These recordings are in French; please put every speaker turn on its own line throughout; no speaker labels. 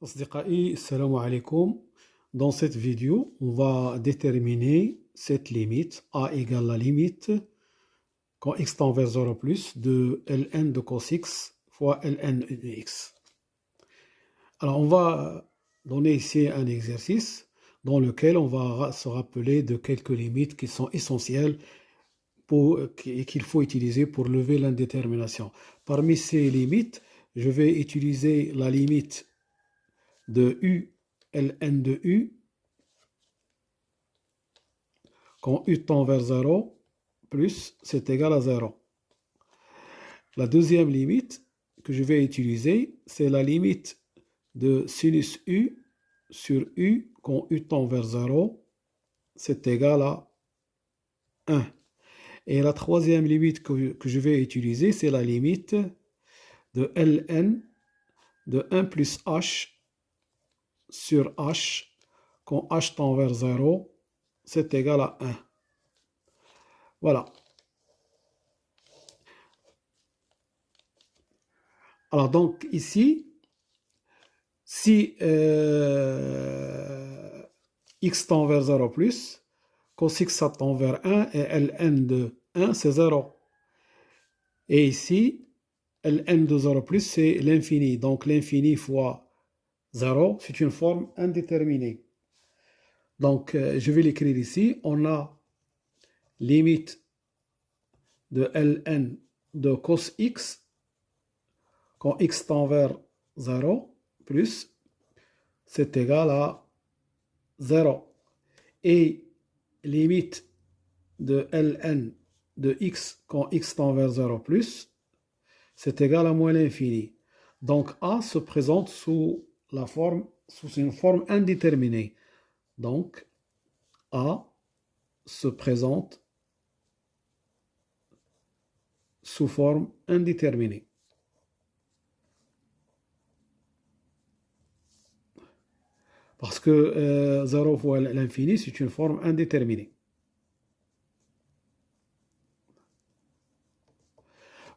أصدقائي السلام عليكم. Dans cette vidéo, on va déterminer cette limite a égale la limite quand x tend vers 0 plus de ln de cos x fois ln de x. Alors on va donner ici un exercice dans lequel on va se rappeler de quelques limites qui sont essentielles et qu'il faut utiliser pour lever l'indétermination. Parmi ces limites, je vais utiliser la limite de u ln de u quand u tend vers 0 plus c'est égal à 0. La deuxième limite que je vais utiliser, c'est la limite de sinus u sur u quand u tend vers 0, c'est égal à 1. Et la troisième limite que je vais utiliser, c'est la limite de ln de 1 plus h sur h quand h tend vers 0, c'est égal à 1. Voilà. Alors donc ici, si x tend vers 0 plus, cos x ça tend vers 1 et ln de 1 c'est 0. Et ici, ln de 0 plus c'est l'infini. Donc l'infini fois 0, c'est une forme indéterminée. Donc je vais l'écrire ici. On a limite de ln de cos x quand x tend vers 0 plus c'est égal à 0. Et limite de ln de x quand x tend vers 0 plus, c'est égal à moins l'infini. Donc a se présente sous une forme indéterminée. Donc a se présente sous forme indéterminée. Parce que 0 fois l'infini, c'est une forme indéterminée.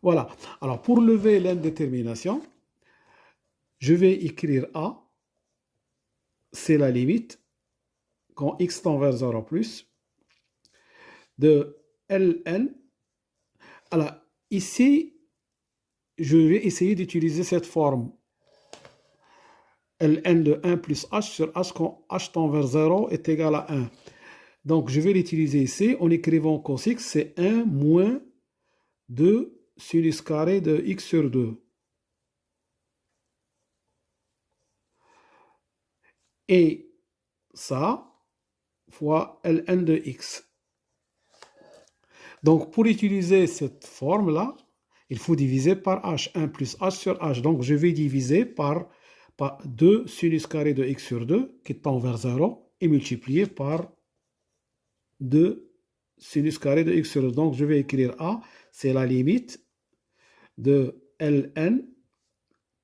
Voilà. Alors, pour lever l'indétermination, je vais écrire A, c'est la limite, quand x tend vers 0 plus, de ln. Alors, ici, je vais essayer d'utiliser cette forme ln de 1 plus h sur h quand h tend vers 0 est égal à 1. Donc, je vais l'utiliser ici en écrivant cos x, c'est 1 moins 2 sinus carré de x sur 2. Et ça fois ln de x. Donc, pour utiliser cette forme-là, il faut diviser par h. 1 plus h sur h. Donc, je vais diviser par 2 sinus carré de x sur 2 qui tend vers 0 et multiplier par 2 sinus carré de x sur 2. Donc, je vais écrire a, c'est la limite de ln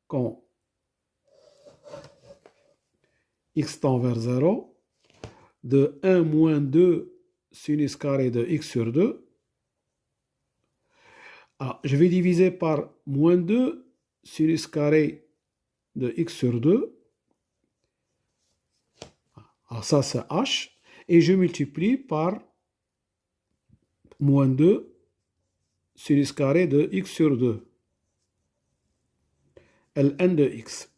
quand x tend vers 0 de 1 moins 2 sinus carré de x sur 2. Ah, je vais diviser par moins 2 sinus carré de x sur 2. Alors ça, c'est h. Et je multiplie par moins 2 sinus carré de x sur 2. ln de x.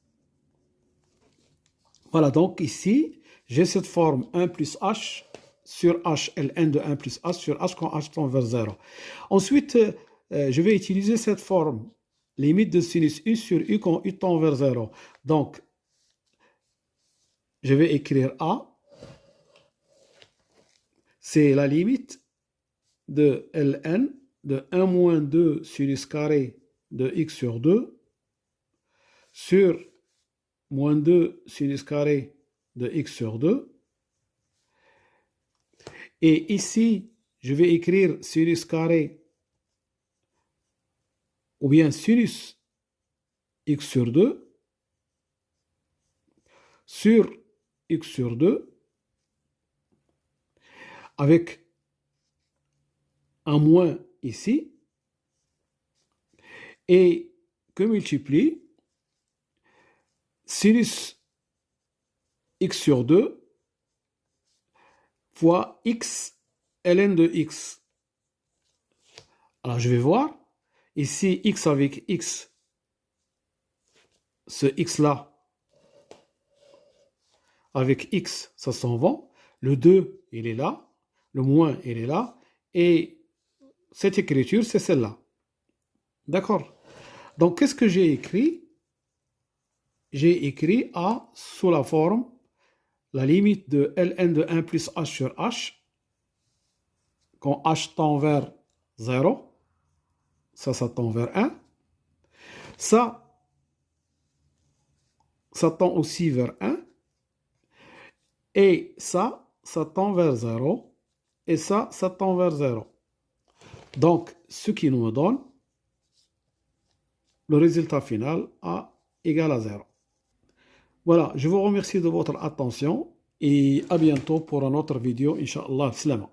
Voilà, donc ici, j'ai cette forme 1 plus h sur h, ln de 1 plus h sur h quand h tend vers 0. Ensuite, je vais utiliser cette forme, limite de sinus u sur u quand u tend vers 0. Donc, je vais écrire a, c'est la limite de ln de 1 moins 2 sinus carré de x sur 2 sur moins 2 sinus carré de x sur 2. Et ici, je vais écrire sinus carré ou bien sinus x sur 2 sur x sur 2 avec un moins ici et que multiplie sinus x sur 2 fois x ln de x. Alors, je vais voir. Ici, x avec x, ce x-là, avec x, ça s'en va. Le 2, il est là. Le moins, il est là. Et cette écriture, c'est celle-là. D'accord? Donc, qu'est-ce que j'ai écrit? J'ai écrit A sous la forme, la limite de ln de 1 plus h sur h, quand h tend vers 0, ça tend vers 1. Ça tend aussi vers 1. Et ça tend vers 0. Et ça tend vers 0. Donc, ce qui nous donne le résultat final A égale à 0. Voilà, je vous remercie de votre attention et à bientôt pour une autre vidéo, Inch'Allah. Slama.